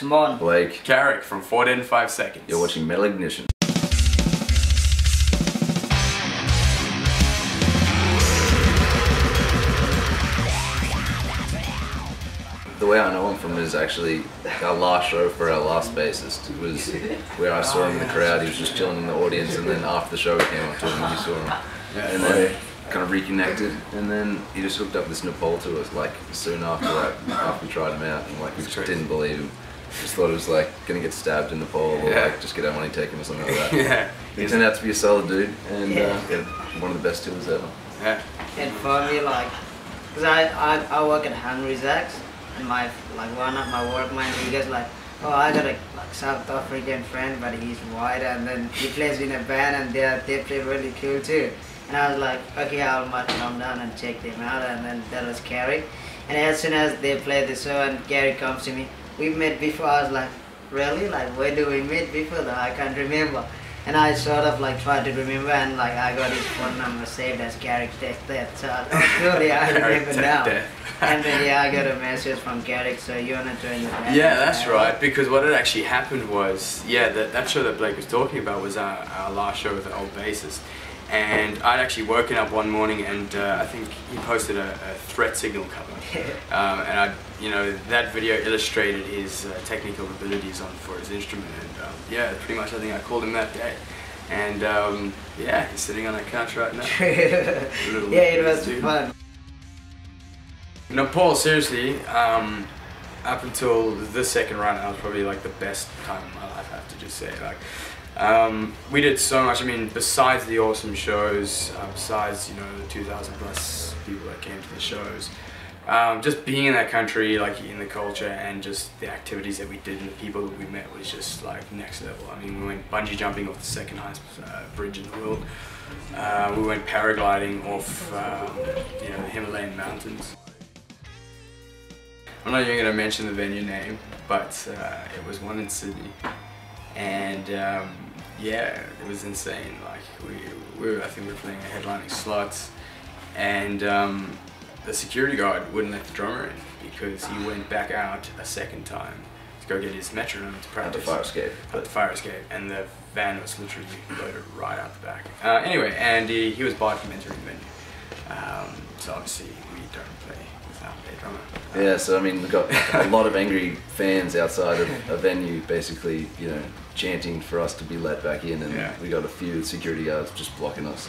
Suman. Blake. Carrick from 4 Dead in 5 Seconds. You're watching Metal Ignition. The way I know him from is actually our last show for our last bassist. It was where I saw him in the crowd. He was just chilling in the audience, and then after the show we came up to him and we saw him. And then kind of reconnected, and then he just hooked up this Nepal to us like soon after that, after we tried him out, and like we just didn't believe him. Just thought it was like gonna get stabbed in Nepal or like just get our money taken or something like that. Yeah. He turned out to be a solid dude, and one of the best tours ever. Yeah. And for me, like, cause I work at Hungry Zack's, and one of my workmates, he goes like, oh, I got a South African friend, but he's white, and then he plays in a band, and they play really cool too. And I was like, okay, I might come down and check them out, and then that was Carrick. And as soon as they played the show and Carrick comes to me, we met before. I was like, really? Like, where do we meet before? Though I can't remember. And I sort of like tried to remember, and like I got his phone number saved as Carrick Tech Death. So I thought, surely I remember now. And then I got a message from Carrick, so you wanna join the band? Yeah, that's right. Because what had actually happened was, that show that Blake was talking about was our last show with the old bassist. And I'd actually woken up one morning, and I think he posted a threat signal cover, and that video illustrated his technical abilities for his instrument, and pretty much I think I called him that day, and he's sitting on that couch right now. It was fun. No, Paul, seriously, up until the second run, that was probably like the best time of my life, I have to just say. Like, we did so much. I mean, besides the awesome shows, besides the 2,000 plus people that came to the shows, just being in that country, like in the culture, and just the activities that we did and the people that we met was just like next level. I mean, we went bungee jumping off the second highest bridge in the world. We went paragliding off the Himalayan mountains. I'm not even going to mention the venue name, but it was one in Sydney, and it was insane. Like I think we were playing a headlining slot, and the security guard wouldn't let the drummer in because he went back out a second time to go get his metronome to practice. At the fire escape. At the fire escape, and the van was literally loaded right out the back. Anyway, and he was barred from entering the venue. So obviously we don't play without a drummer. Yeah, so I mean, we've got a lot of angry fans outside of a venue, basically, chanting for us to be let back in, and we got a few security guards just blocking us.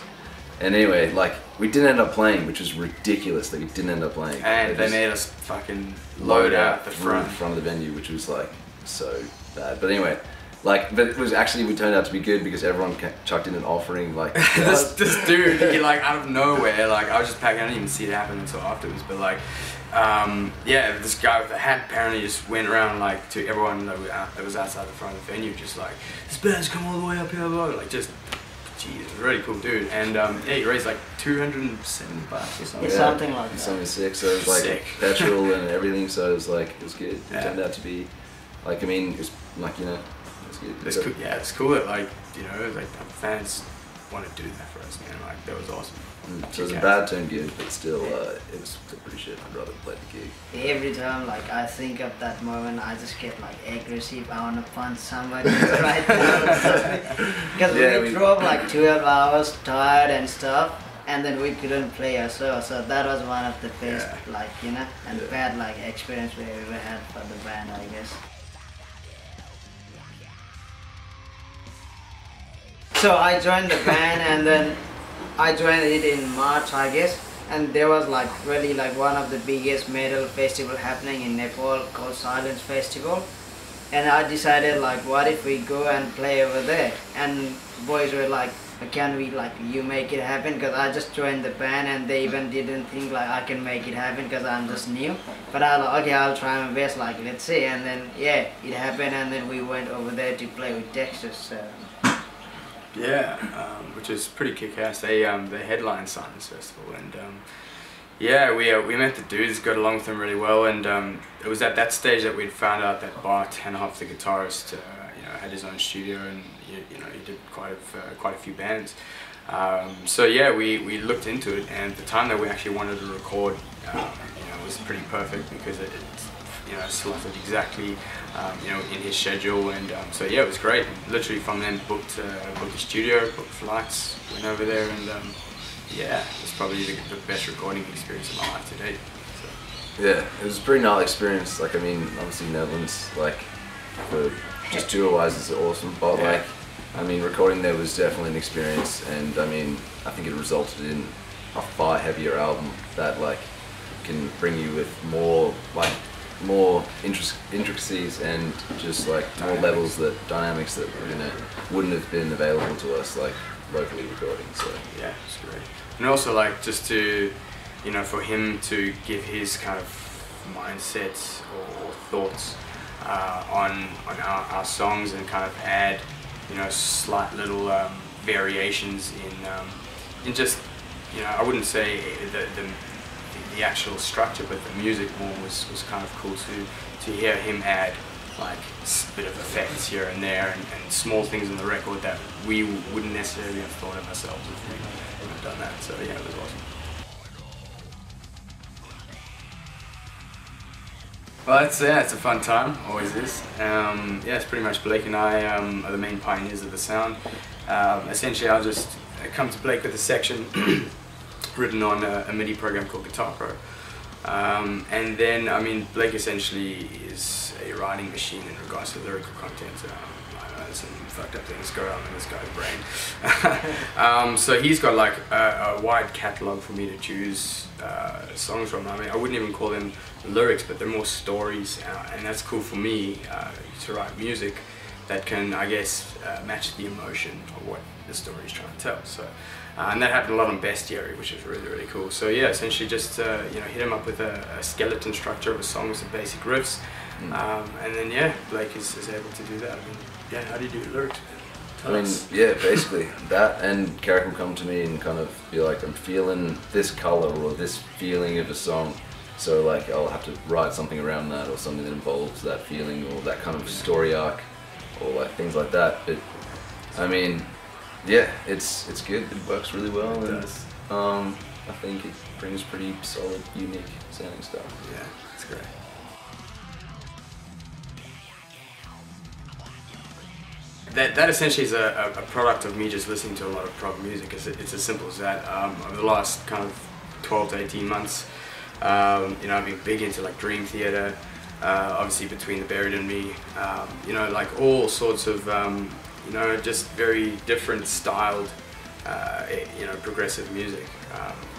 And anyway, like, we didn't end up playing, which was ridiculous that we didn't end up playing. And they made us fucking load out the front of the venue, which was like so bad. But anyway, like, but it was actually, we turned out to be good because everyone chucked in an offering, like this dude, he like out of nowhere, like I was just packing, I didn't even see it happen until afterwards, but like this guy with the hat apparently just went around like to everyone that was outside the front of the venue, just like, this band's come all the way up here, like just, geez, a really cool dude. And he raised like $270 or something. Yeah, something like that. Something sick, so it was like petrol and everything, so it was like, it was good. It turned out to be, like, I mean, it was like, it was good. It's cool, it's cool that like, like fans want to do that for us, man. Like, that was awesome. So it was a bad turn good, but still, it was pretty shit. I'd rather play the gig. Every time, like, I think of that moment, I just get like aggressive. I want to punch somebody right now. Because we drove like 12 hours, tired and stuff, and then we couldn't play our show. So that was one of the best, bad like experience we ever had for the band, I guess. So I joined the band, and then I joined it in March, I guess, and there was like really like one of the biggest metal festival happening in Nepal called Silence Festival, and I decided like, what if we go and play over there? And boys were like, can we, like, you make it happen? Because I just joined the band, and they even didn't think like I can make it happen because I'm just new. But I was like, okay, I'll try my best, like, let's see. And then it happened, and then we went over there to play with Texas. So. Yeah, which is pretty kick-ass. They headlined Silence Festival, and we met the dudes, got along with them really well, and it was at that stage that we'd found out that Bart Hanhoff, the guitarist, had his own studio, and he did quite a few bands. So yeah, we looked into it, and the time that we actually wanted to record, was pretty perfect because it slotted exactly you know, in his schedule, and so yeah, it was great. Literally from then booked the studio, booked flights, went over there, and yeah, it's probably the best recording experience of my life to date. So. Yeah, it was a pretty gnarly experience. Like, I mean, obviously Netherlands, like, for just tour-wise, it's awesome, but like, I mean, recording there was definitely an experience, and I mean, I think it resulted in a far heavier album that like can bring you with more intricacies and just like more levels, that dynamics that, you know, wouldn't have been available to us like locally recording. So yeah, it's great. And also like just to, you know, for him to give his kind of mindset or thoughts on our songs and kind of add, you know, slight little variations in just, you know, I wouldn't say the actual structure, but the music more was kind of cool to hear him add like a bit of effects here and there, and small things in the record that we wouldn't necessarily have thought of ourselves if we would have done that. So yeah, it was awesome. Well, it's a fun time, always is. Yeah, it's pretty much Blake and I are the main pioneers of the sound. Essentially, I'll just come to Blake with a section written on a MIDI program called Guitar Pro. And then, I mean, Blake essentially is a writing machine in regards to lyrical content. I know there's some fucked up things going on in this guy's brain. So he's got like a wide catalogue for me to choose songs from. I mean, I wouldn't even call them lyrics, but they're more stories, and that's cool for me to write music that can, I guess, match the emotion of what the story is trying to tell. So, and that happened a lot on Bestiary, which is really, really cool. So yeah, essentially just you know, hit him up with a skeleton structure of a song with some basic riffs, and then yeah, Blake is able to do that. I mean, yeah, how do you do lyrics? I mean, yeah, basically that, and Carrick will come to me and kind of be like, I'm feeling this color or this feeling of a song, so like I'll have to write something around that, or something that involves that feeling or that kind of story arc, or like things like that. But I mean, yeah, it's good. It works really well, and I think it brings pretty solid, unique sounding stuff. Yeah, it's great. That essentially is a product of me just listening to a lot of prog music. It's as simple as that. Over the last kind of 12 to 18 months, you know, I've been big into like Dream Theater, obviously Between the Buried and Me, you know, like all sorts of, you know, just very different styled, you know, progressive music.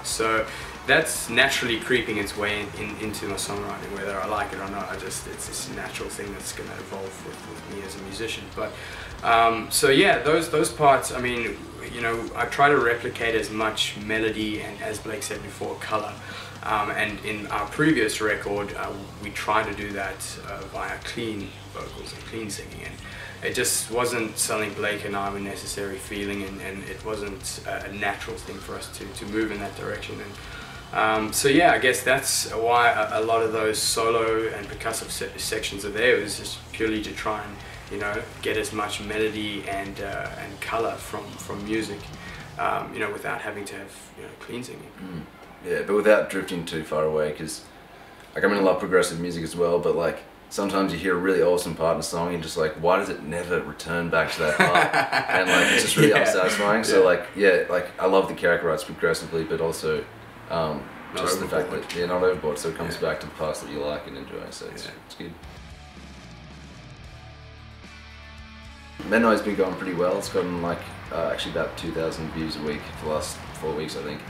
So that's naturally creeping its way into my songwriting, whether I like it or not. It's this natural thing that's going to evolve with me as a musician. But so yeah, those parts, I mean, you know, I try to replicate as much melody and, as Blake said before, color. And in our previous record, we tried to do that via clean vocals and clean singing. And it just wasn't something Blake and I were necessarily feeling, and it wasn't a natural thing for us to move in that direction. And so yeah, I guess that's why a lot of those solo and percussive sections are there. It was just purely to try and, you know, get as much melody and color from music, you know, without having to have, you know, clean singing. Yeah, but without drifting too far away, because like, I mean, I love progressive music as well, but like sometimes you hear a really awesome part in a song and you're just like, why does it never return back to that part? And like, it's just really unsatisfying. So like, yeah, like I love the Carrick writes progressively, but also just the fact that you're not overboard, so it comes back to the parts that you like and enjoy, so it's good. Menno's been going pretty well. It's gotten like actually about 2,000 views a week for the last 4 weeks, I think,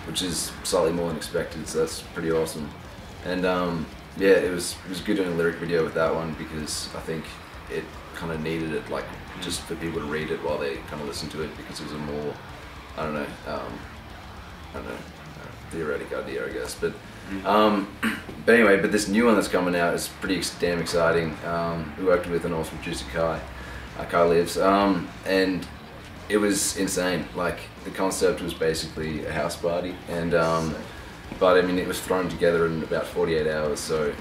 which is slightly more than expected, so that's pretty awesome. And yeah, it was good doing a lyric video with that one, because I think it kind of needed it, like just for people to read it while they kind of listen to it, because it was a more, I don't know, theoretic idea, I guess. But anyway, but this new one that's coming out is pretty damn exciting. We worked with an awesome producer, Kai Lives, and it was insane. Like, the concept was basically a house party, and but I mean, it was thrown together in about 48 hours, so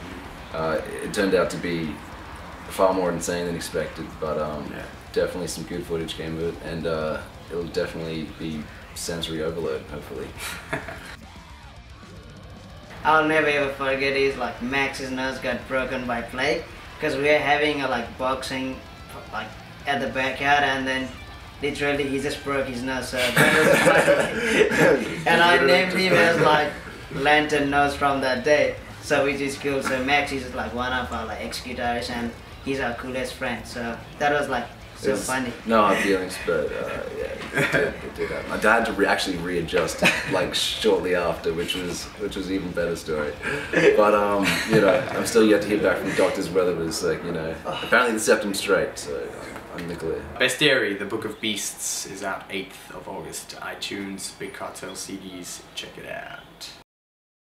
it turned out to be far more insane than expected, but definitely some good footage came of it, and it'll definitely be sensory overload, hopefully. I'll never ever forget is like Max's nose got broken by Blake, because we were having a like boxing like at the backyard, and then literally he just broke his nose. So that was funny. And I named him as like Lantern Nose from that day. So which is cool. So Max is like one of our like ex-guitarists, and he's our coolest friend. So that was like so funny. No hard feelings, but yeah, it did happen. My dad had to actually readjust like shortly after, which was even better story. But you know, I'm still yet to hear back from the doctors whether it was like, you know, apparently the septum's straight, so I'm in the clear. Bestiary, The Book of Beasts is out 8th of August. iTunes, Big Cartel CDs. Check it out.